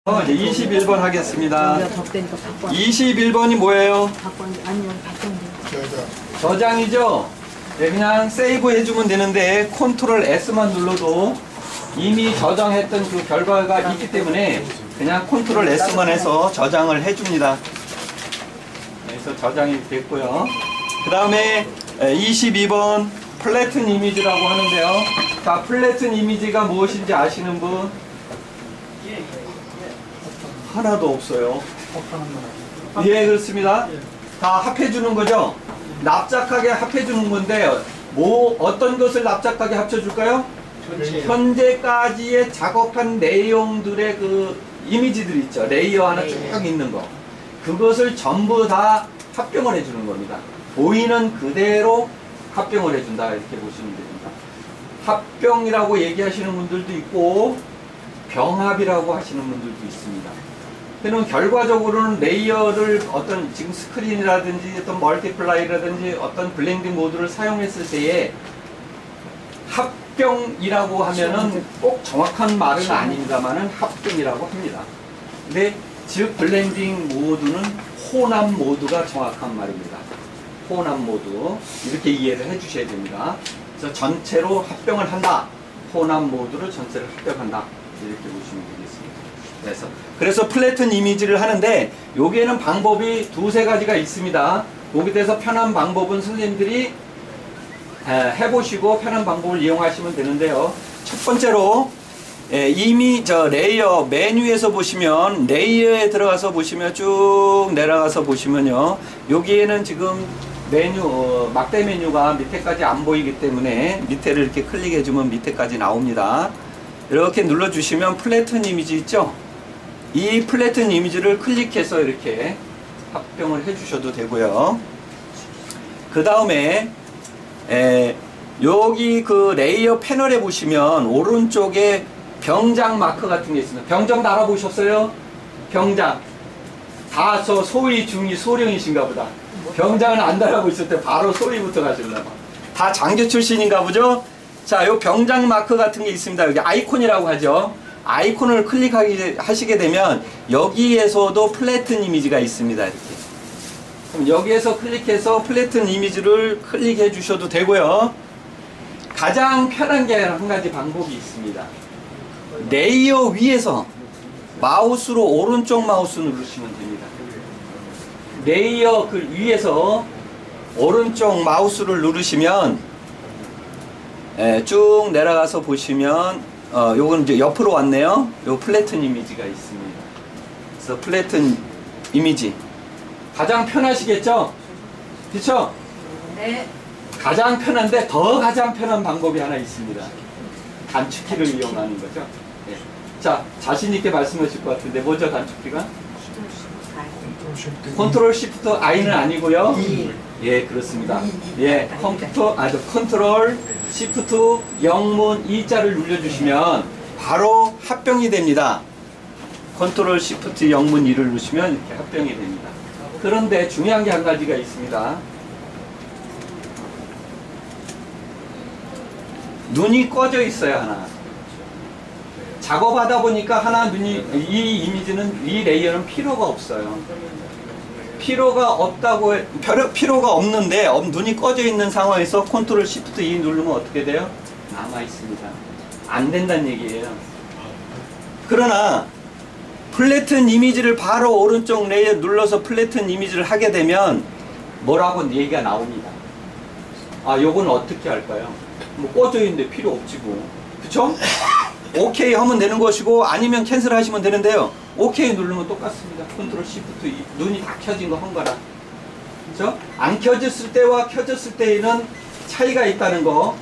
이제 21번 하겠습니다. 21번이 뭐예요? 저장이죠? 네, 그냥 세이브 해주면 되는데 컨트롤 S만 눌러도 이미 저장했던 그 결과가 있기 때문에 그냥 컨트롤 S만 해서 저장을 해줍니다. 그래서 저장이 됐고요. 그 다음에 22번 플래튼 이미지라고 하는데요. 자, 플래튼 이미지가 무엇인지 아시는 분? 하나도 없어요. 예, 그렇습니다. 다 합해주는 거죠. 납작하게 합해주는 건데 뭐 어떤 것을 납작하게 합쳐줄까요? 현재까지의 작업한 내용들의 그 이미지들 있죠. 레이어 하나 쭉 있는 거. 그것을 전부 다 합병을 해주는 겁니다. 보이는 그대로 합병을 해준다, 이렇게 보시면 됩니다. 합병이라고 얘기하시는 분들도 있고 병합이라고 하시는 분들도 있습니다. 그러면 결과적으로는 레이어를 어떤 지금 스크린이라든지 어떤 멀티플라이라든지 어떤 블렌딩 모드를 사용했을 때에 합병이라고 하면은 꼭 정확한 말은 아닙니다만은 합병이라고 합니다. 근데 즉 블렌딩 모드는 혼합 모드가 정확한 말입니다. 혼합 모드 이렇게 이해를 해주셔야 됩니다. 그래서 전체로 합병을 한다. 혼합 모드를 전체를 합병한다. 이렇게 보시면 되겠습니다. 그래서 플래튼 이미지를 하는데 여기에는 방법이 두세 가지가 있습니다. 거기에 대해서 편한 방법은 선생님들이 해보시고 편한 방법을 이용하시면 되는데요. 첫 번째로 이미 저 레이어 메뉴에서 보시면 레이어에 들어가서 보시면 쭉 내려가서 보시면요. 여기에는 지금 메뉴 막대 메뉴가 밑에까지 안 보이기 때문에 밑에를 이렇게 클릭해 주면 밑에까지 나옵니다. 이렇게 눌러 주시면 플래튼 이미지 있죠? 이 플래튼 이미지를 클릭해서 이렇게 합병을 해 주셔도 되고요. 그 다음에 여기 그 레이어 패널에 보시면 오른쪽에 병장 마크 같은 게 있습니다. 병장 알아보셨어요? 병장. 다 저 소위 중위 소령이신가 보다. 병장은 안 달아보고 있을 때 바로 소위부터 가시려고. 다 장교 출신인가 보죠? 자, 요 병장 마크 같은 게 있습니다. 여기 아이콘이라고 하죠. 아이콘을 클릭하시게 되면 여기에서도 플래튼 이미지가 있습니다. 이렇게. 그럼 여기에서 클릭해서 플래튼 이미지를 클릭해 주셔도 되고요. 가장 편한 게 한 가지 방법이 있습니다. 레이어 위에서 마우스로 오른쪽 마우스 누르시면 됩니다. 레이어 그 위에서 오른쪽 마우스를 누르시면 쭉 내려가서 보시면 요건 이제 옆으로 왔네요. 요 플래튼 이미지가 있습니다. 그래서 플래튼 이미지 가장 편하시겠죠? 그쵸? 네. 가장 편한데 더 가장 편한 방법이 하나 있습니다. 단축키를 이용하는 거죠. 네. 자, 자신 있게 말씀하실 것 같은데 뭐죠, 단축키가? 컨트롤 시프트 I는 아니고요. 예, 그렇습니다. 예, 컨트롤 시프트 영문 E자를 눌러주시면 바로 합병이 됩니다. 컨트롤 시프트 영문 E를 누르시면 이렇게 합병이 됩니다. 그런데 중요한 게 한 가지가 있습니다. 눈이 꺼져 있어야 하나. 작업하다 보니까 하나 이 이미지는, 이 레이어는 필요가 없어요. 필요가 없는데 눈이 꺼져 있는 상황에서 컨트롤 시프트 E 누르면 어떻게 돼요? 남아 있습니다. 안 된다는 얘기예요. 그러나 플래튼 이미지를 바로 오른쪽 레이어 눌러서 플래튼 이미지를 하게 되면 뭐라고 얘기가 나옵니다. 아, 요건 어떻게 할까요? 뭐 꺼져 있는데 필요 없지 뭐. 그쵸? 오케이 하면 되는 것이고 아니면 캔슬 하시면 되는데요. 오케이 누르면 똑같습니다. 컨트롤 시프트 E. 눈이 다 켜진 거 한 거라. 그죠? 안 켜졌을 때와 켜졌을 때에는 차이가 있다는 거.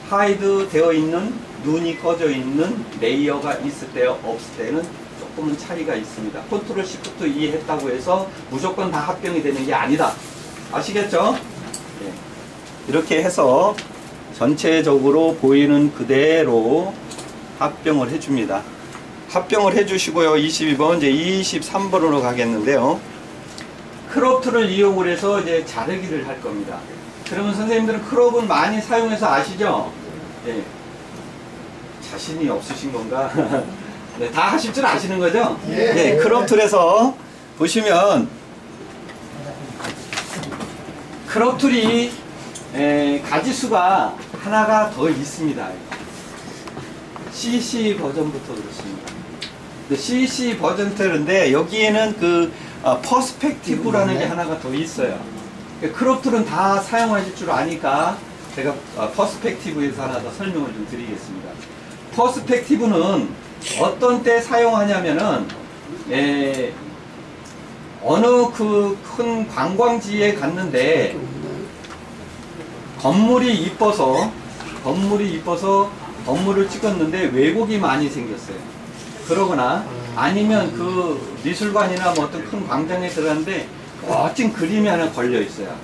하이드 되어 있는, 눈이 꺼져 있는 레이어가 있을 때와 없을 때는 조금은 차이가 있습니다. 컨트롤 시프트 E 했다고 해서 무조건 다 합병이 되는 게 아니다. 아시겠죠? 네. 이렇게 해서 전체적으로 보이는 그대로 합병을 해줍니다. 합병을 해주시고요. 22번, 이제 23번으로 가겠는데요. 크롭 툴을 이용을 해서 이제 자르기를 할 겁니다. 그러면 선생님들은 크롭은 많이 사용해서 아시죠? 예. 자신이 없으신 건가? 네, 다 하실 줄 아시는 거죠? 예. 네, 크롭 툴에서 보시면 크롭 툴이 가지수가 하나가 더 있습니다. CC 버전부터 그렇습니다. CC 버전부터 그런데 여기에는 그 퍼스펙티브라는 게 하나가 더 있어요. 크롭 툴은 다 사용하실 줄 아니까 제가 퍼스펙티브에서 하나 더 설명을 좀 드리겠습니다. 퍼스펙티브는 어떤 때 사용하냐면은 어느 그 큰 관광지에 갔는데 건물이 이뻐서 건물을 찍었는데 왜곡이 많이 생겼어요. 그러거나 아니면 그 미술관이나 뭐 어떤 큰 광장에 들어갔는데 멋진 그림이 하나 걸려 있어요.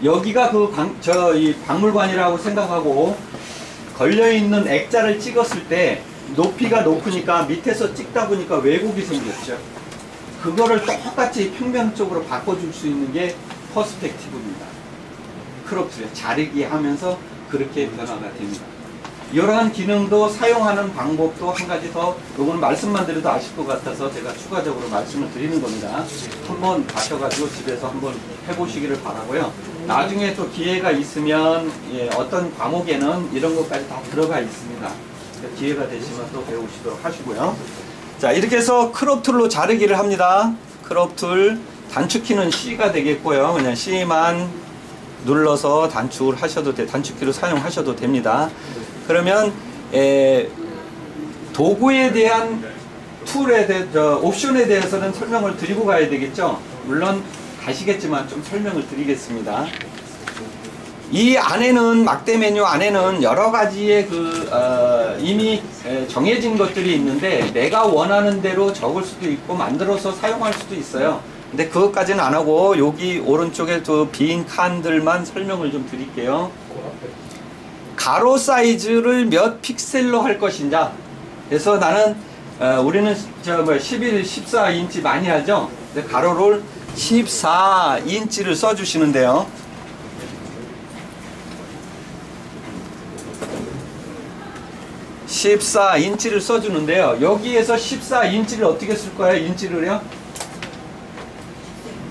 여기가 이 박물관이라고 생각하고 걸려있는 액자를 찍었을 때 높이가 높으니까 밑에서 찍다 보니까 왜곡이 생겼죠. 그거를 똑같이 평면적으로 바꿔줄 수 있는 게 퍼스펙티브입니다. 크롭트를 자르기 하면서 그렇게 변화가 됩니다. 이러한 기능도 사용하는 방법도 한 가지 더, 요거는 말씀만 드려도 아실 것 같아서 제가 추가적으로 말씀을 드리는 겁니다. 한번 가셔가지고 집에서 한번 해보시기를 바라고요. 나중에 또 기회가 있으면 어떤 과목에는 이런 것까지 다 들어가 있습니다. 기회가 되시면 또 배우시도록 하시고요. 자, 이렇게 해서 크롭 툴로 자르기를 합니다. 크롭 툴 단축키는 C가 되겠고요. 그냥 C만 눌러서 단축키로 사용하셔도 됩니다. 그러면 도구에 대한 옵션에 대해서는 설명을 드리고 가야 되겠죠. 물론 가시겠지만 좀 설명을 드리겠습니다. 이 안에는 막대 메뉴 안에는 여러 가지의 이미 정해진 것들이 있는데 내가 원하는 대로 적을 수도 있고 만들어서 사용할 수도 있어요. 근데 그것까지는 안 하고 여기 오른쪽에 빈 칸들만 설명을 좀 드릴게요. 가로 사이즈를 몇 픽셀로 할 것인가. 그래서 나는 우리는 11, 14인치 많이 하죠. 근데 가로를 14인치를 써주시는데요. 14인치를 써주는데요. 여기에서 14인치를 어떻게 쓸 거예요? 인치를요?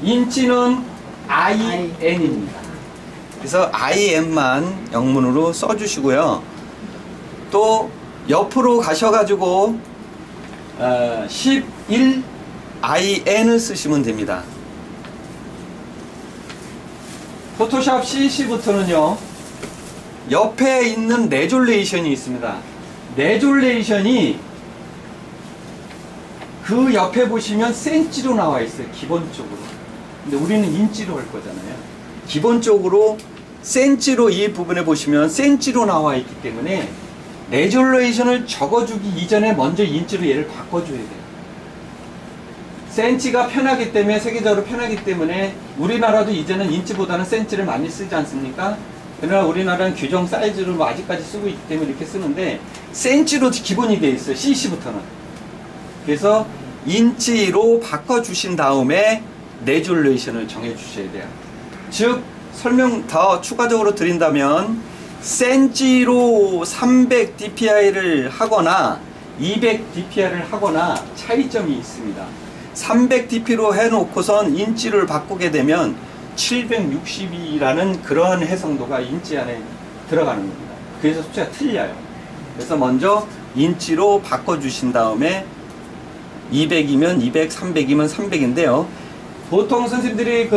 인치는 IN입니다. 그래서 IN만 영문으로 써주시고요. 또 옆으로 가셔가지고 11 IN을 쓰시면 됩니다. 포토샵 CC부터는요. 옆에 있는 레졸레이션이 있습니다. 레졸레이션이 그 옆에 보시면 센치로 나와 있어요. 기본적으로. 근데 우리는 인치로 할 거잖아요. 기본적으로 센치로 이 부분에 보시면 센치로 나와 있기 때문에 레졸레이션을 적어주기 이전에 먼저 인치로 얘를 바꿔줘야 돼요. 센치가 편하기 때문에 세계적으로 편하기 때문에 우리나라도 이제는 인치보다는 센치를 많이 쓰지 않습니까? 그러나 우리나라는 규정 사이즈를 아직까지 쓰고 있기 때문에 이렇게 쓰는데 센치로 기본이 되어 있어요. CC부터는. 그래서 인치로 바꿔주신 다음에 레졸레이션을 정해주셔야 돼요. 즉 설명 더 추가적으로 드린다면 센치로 300 dpi를 하거나 200 dpi를 하거나 차이점이 있습니다. 300 dp로 해놓고선 인치를 바꾸게 되면 762라는 그러한 해상도가 인치 안에 들어가는 겁니다. 그래서 숫자가 틀려요. 그래서 먼저 인치로 바꿔주신 다음에 200이면 200, 300이면 300인데요. 보통 선생님들이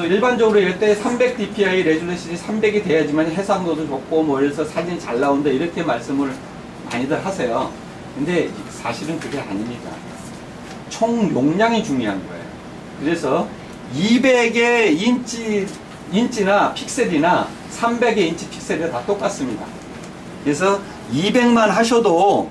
일반적으로 이럴 때 300 dpi 레졸루션이 300이 돼야지만 해상도도 좋고 뭐 이래서 사진이 잘 나온다 이렇게 말씀을 많이들 하세요. 근데 사실은 그게 아닙니다. 총 용량이 중요한 거예요. 그래서 200의 인치나 픽셀이나 300의 인치 픽셀이 다 똑같습니다. 그래서 200만 하셔도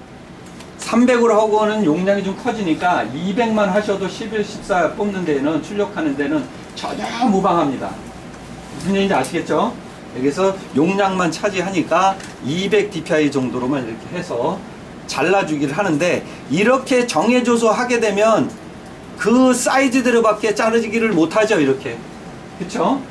300으로 하고는 용량이 좀 커지니까 200만 하셔도 11, 14 뽑는 데는 출력하는 데는 전혀 무방합니다. 무슨 얘기인지 아시겠죠? 여기서 용량만 차지하니까 200 dpi 정도로만 이렇게 해서 잘라주기를 하는데 이렇게 정해줘서 하게 되면 그 사이즈대로밖에 자르기를 못하죠. 이렇게. 그쵸?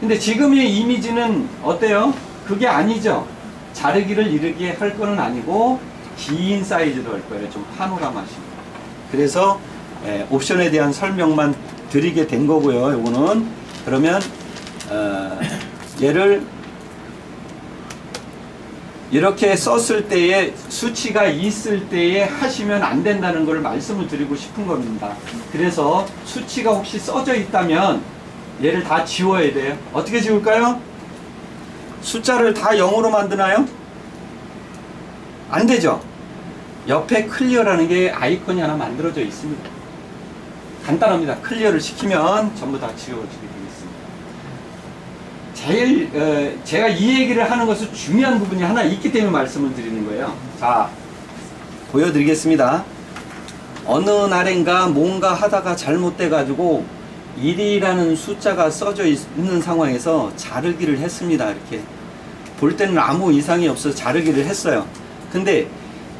근데 지금의 이미지는 어때요? 그게 아니죠. 자르기를 이르게 할 거는 아니고 긴 사이즈로 할 거예요. 좀 파노라마식. 그래서 옵션에 대한 설명만 드리게 된 거고요. 요거는 그러면 얘를 이렇게 썼을 때에 수치가 있을 때에 하시면 안 된다는 걸 말씀을 드리고 싶은 겁니다. 그래서 수치가 혹시 써져 있다면 얘를 다 지워야 돼요. 어떻게 지울까요? 숫자를 다 0으로 만드나요? 안 되죠. 옆에 클리어라는 게 아이콘이 하나 만들어져 있습니다. 간단합니다. 클리어를 시키면 전부 다 지워지게 되겠습니다. 제일 제가 이 얘기를 하는 것은 중요한 부분이 하나 있기 때문에 말씀을 드리는 거예요. 자, 보여드리겠습니다. 어느 날인가 뭔가 하다가 잘못돼 가지고 1이라는 숫자가 써져 있는 상황에서 자르기를 했습니다. 이렇게 볼 때는 아무 이상이 없어서 자르기를 했어요. 근데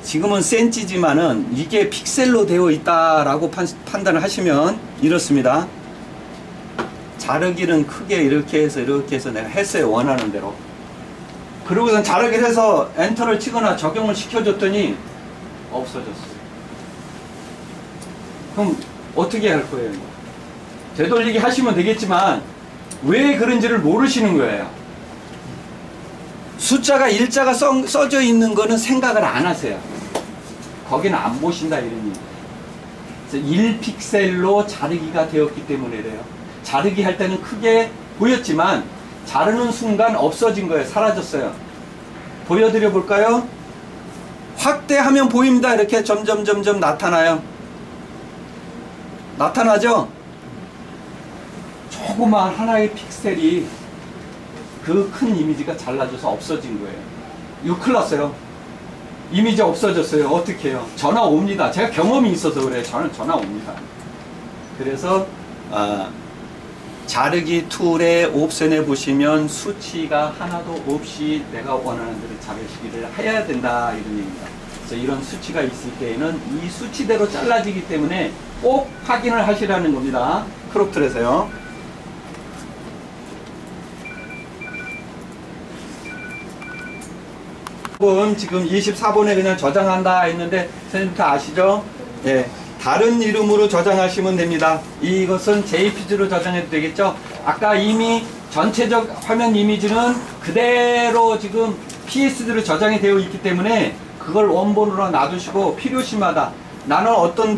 지금은 센치지만은 이게 픽셀로 되어 있다라고 판단을 하시면 이렇습니다. 자르기는 크게 이렇게 해서 내가 했어요. 원하는 대로. 그러고선 자르기를 해서 엔터를 치거나 적용을 시켜줬더니 없어졌어요. 그럼 어떻게 할 거예요? 되돌리기 하시면 되겠지만 왜 그런지를 모르시는 거예요. 숫자가 일자가 써져 있는 거는 생각을 안 하세요. 거기는 안 보신다 이런 얘기. 그래서 1픽셀로 자르기가 되었기 때문에 그래요. 자르기 할 때는 크게 보였지만 자르는 순간 없어진 거예요. 사라졌어요. 보여드려 볼까요? 확대하면 보입니다. 이렇게 점점 나타나요. 나타나죠? 조그만 하나의 픽셀이 그 큰 이미지가 잘라져서 없어진 거예요. 이거 큰일 났어요. 이미지 없어졌어요. 어떻게 해요? 전화 옵니다. 제가 경험이 있어서 그래요. 저는 전화 옵니다. 그래서 자르기 툴의 옵션에 보시면 수치가 하나도 없이 내가 원하는 대로 자르시기를 해야 된다 이런 얘기입니다. 그래서 이런 수치가 있을 때에는 이 수치대로 잘라지기 때문에 꼭 확인을 하시라는 겁니다. 크롭 툴에서요. 지금 24번에 그냥 저장한다 했는데 선생님 다 아시죠? 예, 다른 이름으로 저장하시면 됩니다. 이것은 JPG로 저장해도 되겠죠? 아까 이미 전체적 화면 이미지는 그대로 지금 PSD로 저장이 되어 있기 때문에 그걸 원본으로 놔두시고 필요시마다 나는 어떤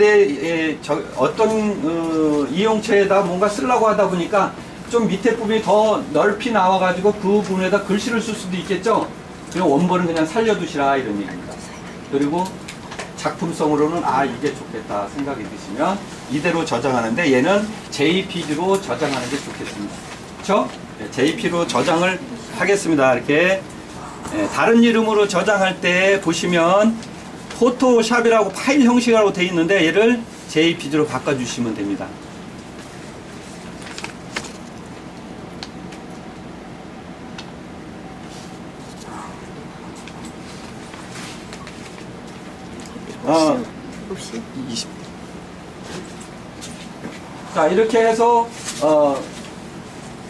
이용처에다 뭔가 쓰려고 하다 보니까 좀 밑에 부분이 더 넓이 나와가지고 그 부분에다 글씨를 쓸 수도 있겠죠? 그냥 원본은 그냥 살려두시라 이런 얘기입니다. 그리고 작품성으로는 이게 좋겠다 생각이 드시면 이대로 저장하는데 얘는 JPG로 저장하는 게 좋겠습니다. 그렇죠? JPG로 저장을 하겠습니다. 이렇게 다른 이름으로 저장할 때 보시면 포토샵이라고 파일 형식이라고 되어 있는데 얘를 JPG로 바꿔주시면 됩니다. 없이 20. 자, 이렇게 해서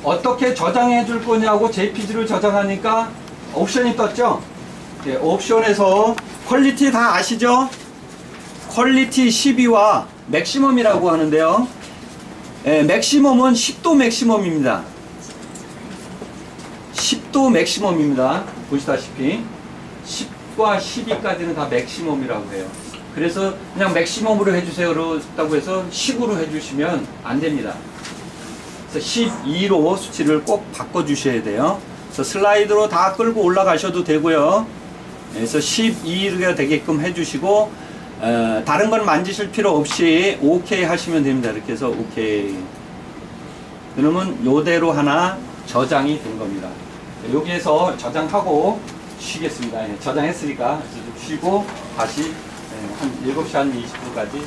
어떻게 저장해 줄 거냐고 JPG를 저장하니까 옵션이 떴죠? 네, 옵션에서 퀄리티 다 아시죠? 퀄리티 12와 맥시멈이라고 하는데요. 네, 맥시멈은 10도 맥시멈입니다. 10도 맥시멈입니다. 보시다시피 10과 12까지는 다 맥시멈이라고 해요. 그래서 그냥 맥시멈으로 해주세요 그렇다고 해서 10으로 해주시면 안 됩니다. 그래서 12로 수치를 꼭 바꿔주셔야 돼요. 그래서 슬라이드로 다 끌고 올라가셔도 되고요. 그래서 12가 되게끔 해주시고 다른 건 만지실 필요 없이 OK 하시면 됩니다. 이렇게 해서 OK. 그러면 요대로 하나 저장이 된 겁니다. 여기에서 저장하고 쉬겠습니다. 저장했으니까 좀 쉬고 다시 한 7시 한 20분까지